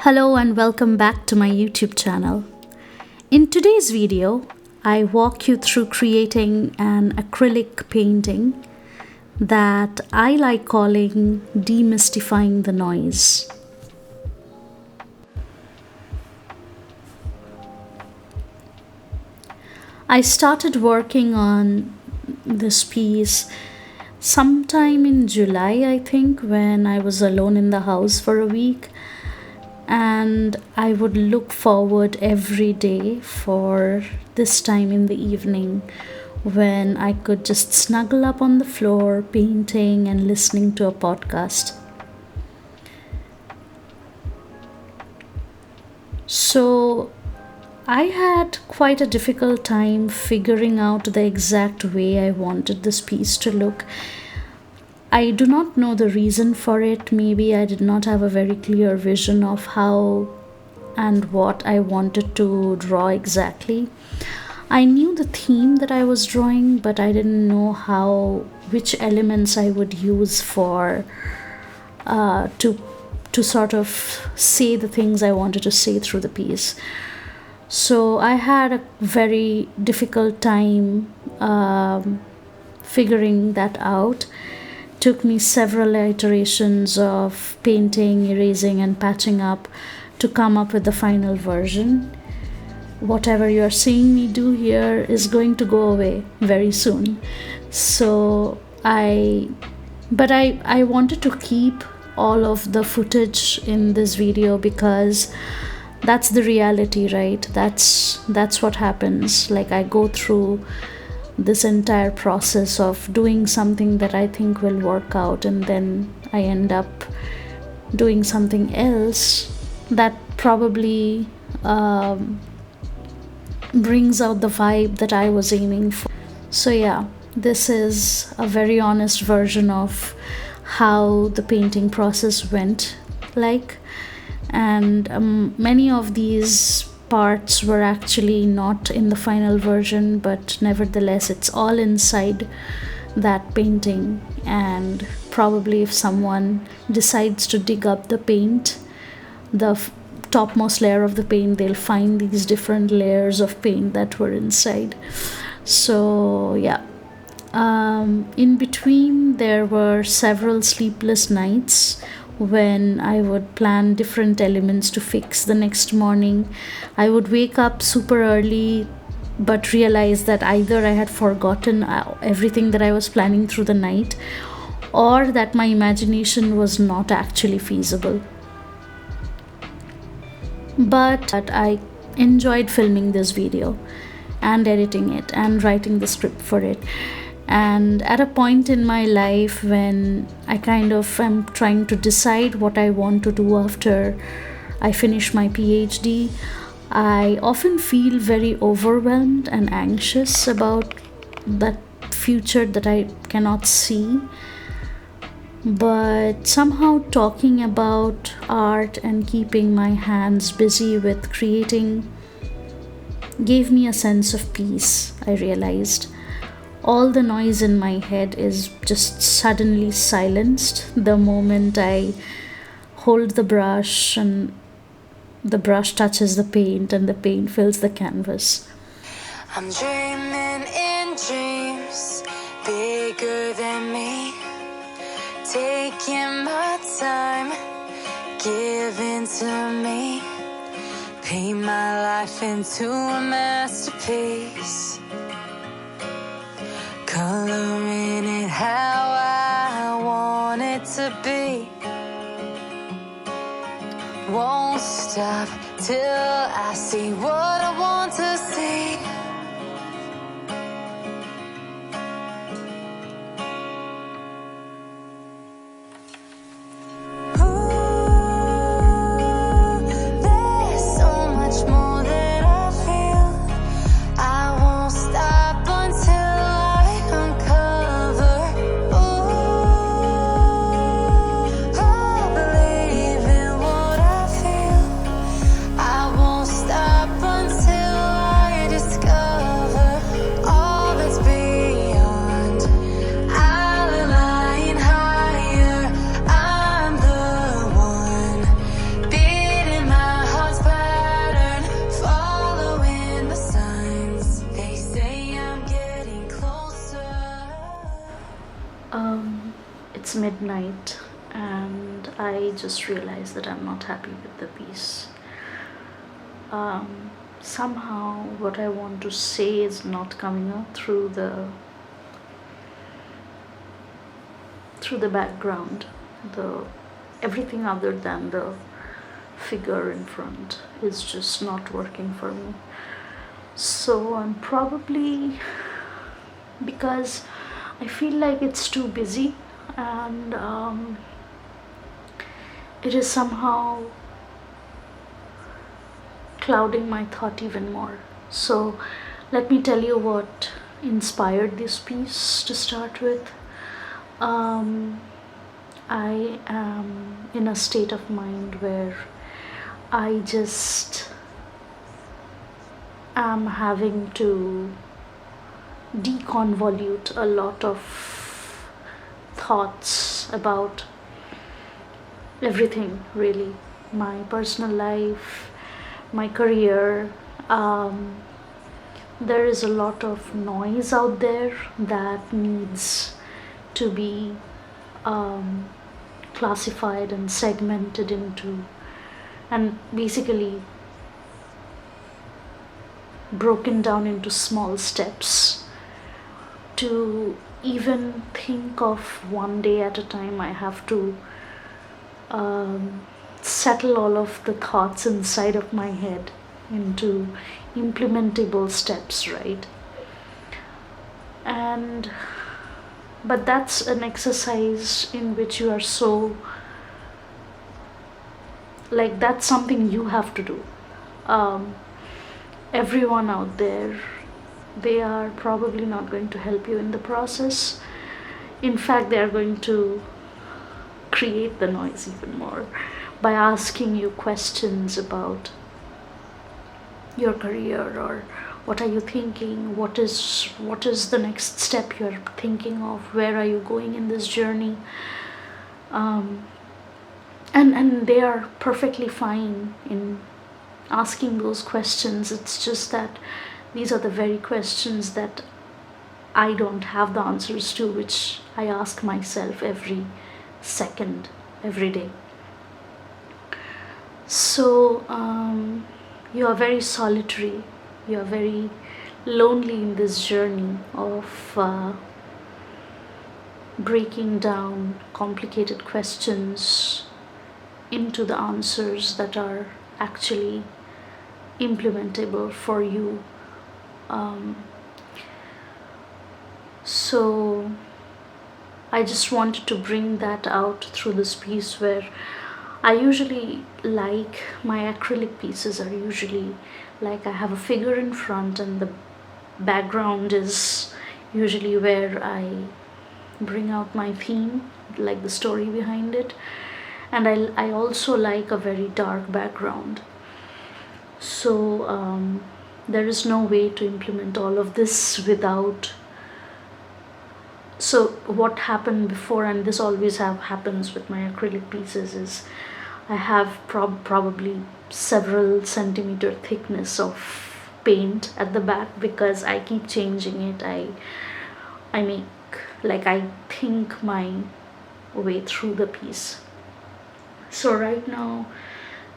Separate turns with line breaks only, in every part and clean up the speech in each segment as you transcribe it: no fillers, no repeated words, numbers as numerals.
Hello and welcome back to my YouTube channel. In today's video, I walk you through creating an acrylic painting that I like calling Demystifying the Noise. I started working on this piece sometime in July, I think, when I was alone in the house for a week. And I would look forward every day for this time in the evening when I could just snuggle up on the floor, painting and listening to a podcast. So I had quite a difficult time figuring out the exact way I wanted this piece to look. I do not know the reason for it. Maybe I did not have a very clear vision of how and what I wanted to draw exactly. I knew the theme that I was drawing, but I didn't know which elements I would use for to sort of say the things I wanted to say through the piece. So I had a very difficult time figuring that out. Took me several iterations of painting, erasing and patching up to come up with the final version. Whatever you're seeing me do here is going to go away very soon. So I wanted to keep all of the footage in this video because that's the reality, right? That's what happens. Like, I go through this entire process of doing something that I think will work out, and then I end up doing something else that probably brings out the vibe that I was aiming for. So yeah, this is a very honest version of how the painting process went like, and many of these parts were actually not in the final version, but nevertheless it's all inside that painting. And probably if someone decides to dig up the paint, the topmost layer of the paint, they'll find these different layers of paint that were inside. So yeah, in between there were several sleepless nights when I would plan different elements to fix the next morning. I would wake up super early but realize that either I had forgotten everything that I was planning through the night, or that my imagination was not actually feasible. But I enjoyed filming this video and editing it and writing the script for it. And at a point in my life when I kind of am trying to decide what I want to do after I finish my PhD, I often feel very overwhelmed and anxious about that future that I cannot see. But somehow talking about art and keeping my hands busy with creating gave me a sense of peace, I realized. All the noise in my head is just suddenly silenced the moment I hold the brush and the brush touches the paint and the paint fills the canvas.
I'm dreaming in dreams bigger than me, taking my time, giving to me, paint my life into a masterpiece, coloring it how I want it to be. Won't stop till I see what I want to see. Until
It's midnight and I just realized that I'm not happy with the piece. Somehow what I want to say is not coming out through the background. The everything other than the figure in front is just not working for me. So I'm probably, because I feel like it's too busy, and it is somehow clouding my thought even more. So let me tell you what inspired this piece to start with. I am in a state of mind where I just am having to deconvolute a lot of thoughts about everything, really. My personal life, my career. There is a lot of noise out there that needs to be classified and segmented into, and basically broken down into small steps to even think of one day at a time. I have to settle all of the thoughts inside of my head into implementable steps, right? And but that's an exercise in which you are so, like, that's something you have to do. Everyone out there, they are probably not going to help you in the process. In fact, they are going to create the noise even more by asking you questions about your career, or what are you thinking, what is the next step you're thinking of, where are you going in this journey. And they are perfectly fine in asking those questions. It's just that these are the very questions that I don't have the answers to, which I ask myself every second, every day. So you are very solitary, you are very lonely in this journey of breaking down complicated questions into the answers that are actually implementable for you. So I just wanted to bring that out through this piece, where I usually like my acrylic pieces are usually like I have a figure in front and the background is usually where I bring out my theme, like the story behind it. And I also like a very dark background. So there is no way to implement all of this without. So what happened before, and this always happens with my acrylic pieces, is I have probably several centimeter thickness of paint at the back, because I keep changing it. I make, like, I think my way through the piece. So right now,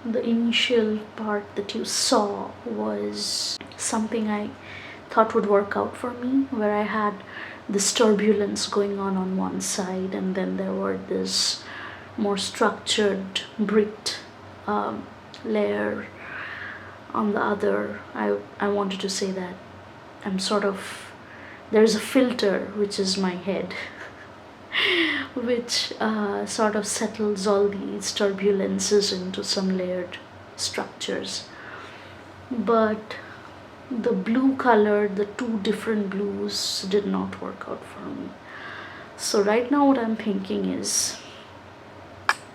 the initial part that you saw was something I thought would work out for me, where I had this turbulence going on one side, and then there were this more structured bricked layer on the other. I wanted to say that I'm sort of, there's a filter, which is my head, which sort of settles all these turbulences into some layered structures. But the blue color, the two different blues, did not work out for me. So right now what I'm thinking is,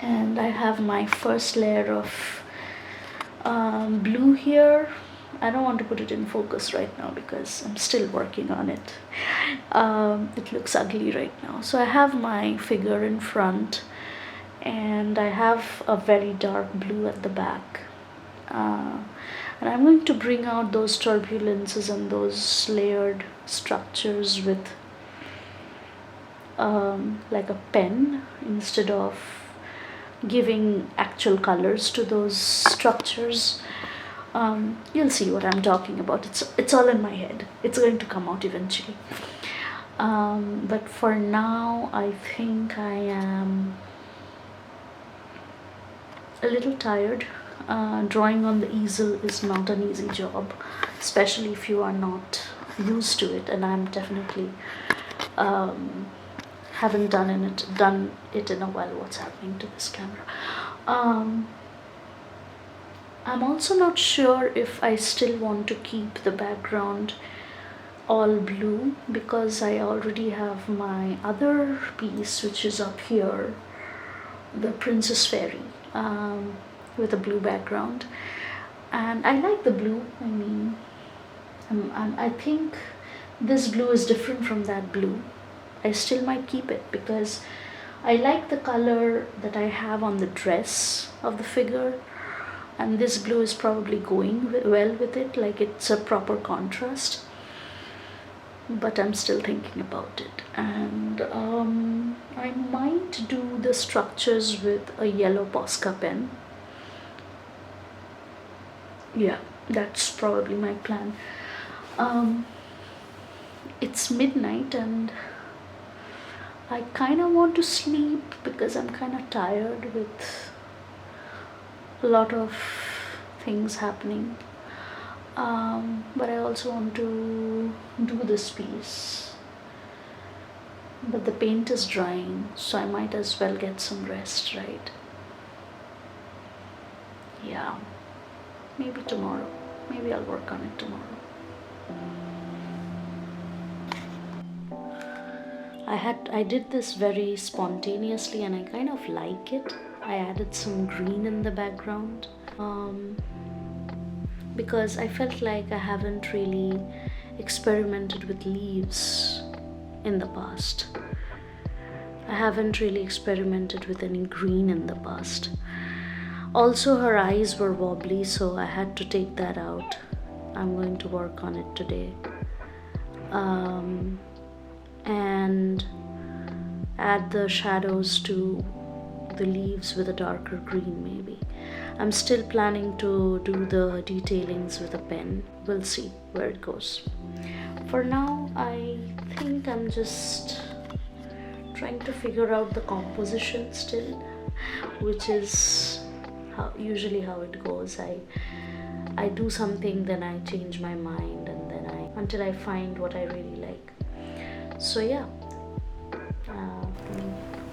and I have my first layer of blue here. I don't want to put it in focus right now because I'm still working on it. It looks ugly right now. So I have my figure in front, and I have a very dark blue at the back. And I'm going to bring out those turbulences and those layered structures with like a pen instead of giving actual colors to those structures. You'll see what I'm talking about. It's all in my head. It's going to come out eventually. But for now, I think I am a little tired. Drawing on the easel is not an easy job, especially if you are not used to it, and I'm definitely haven't done it in a while. What's happening to this camera? I'm also not sure if I still want to keep the background all blue, because I already have my other piece which is up here, the Princess Fairy, with a blue background, and I like the blue. I mean, I think this blue is different from that blue. I still might keep it because I like the color that I have on the dress of the figure, and this blue is probably going well with it, like it's a proper contrast. But I'm still thinking about it, and I might do the structures with a yellow Posca pen. Yeah, that's probably my plan. It's midnight and I kind of want to sleep because I'm kind of tired with a lot of things happening. But I also want to do this piece. But the paint is drying, so I might as well get some rest, right? Yeah, maybe tomorrow. Maybe I'll work on it tomorrow. I did this very spontaneously and I kind of like it. I added some green in the background because I felt like I haven't really experimented with leaves in the past. I haven't really experimented with any green in the past. Also, her eyes were wobbly, so I had to take that out. I'm going to work on it today. And add the shadows to the leaves with a darker green maybe. I'm still planning to do the detailings with a pen. We'll see where it goes. For now, I think I'm just trying to figure out the composition still, which is usually how it goes. I do something, then I change my mind, and then until I find what I really like. So yeah, I'm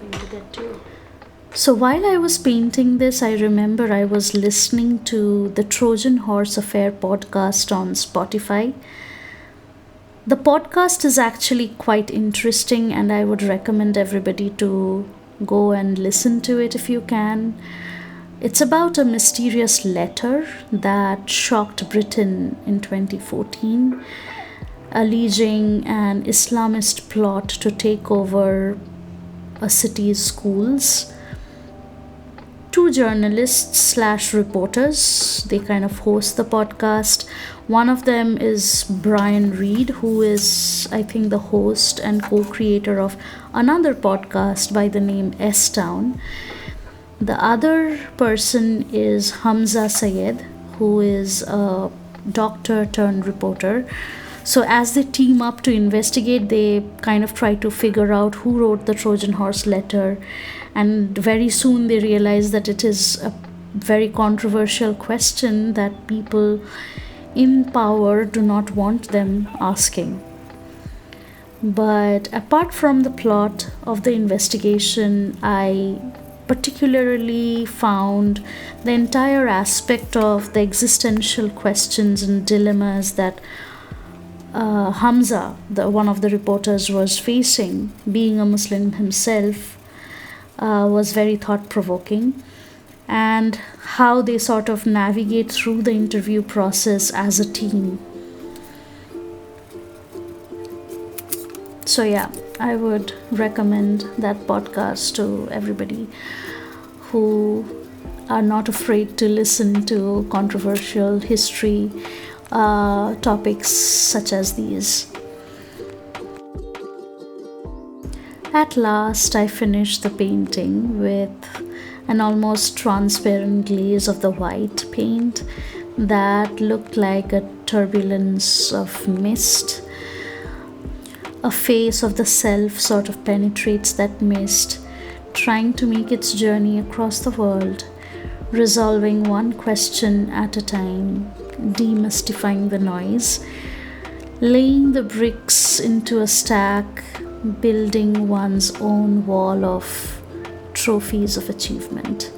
going to get to it. So while I was painting this, I remember I was listening to the Trojan Horse Affair podcast on Spotify. The podcast is actually quite interesting and I would recommend everybody to go and listen to it if you can. It's about a mysterious letter that shocked Britain in 2014, alleging an Islamist plot to take over a city's schools. Two journalists / reporters, they kind of host the podcast. One of them is Brian Reed, who is, I think, the host and co-creator of another podcast by the name S-Town. The other person is Hamza Sayed, who is a doctor turned reporter. So as they team up to investigate, they kind of try to figure out who wrote the Trojan Horse letter. And very soon they realize that it is a very controversial question that people in power do not want them asking. But apart from the plot of the investigation, I particularly found the entire aspect of the existential questions and dilemmas that Hamza, one of the reporters, was facing, being a Muslim himself, was very thought-provoking, and how they sort of navigate through the interview process as a team. So yeah, I would recommend that podcast to everybody who are not afraid to listen to controversial history topics such as these. At last, I finished the painting with an almost transparent glaze of the white paint that looked like a turbulence of mist. A face of the self sort of penetrates that mist, trying to make its journey across the world, resolving one question at a time, demystifying the noise, laying the bricks into a stack, building one's own wall of trophies of achievement.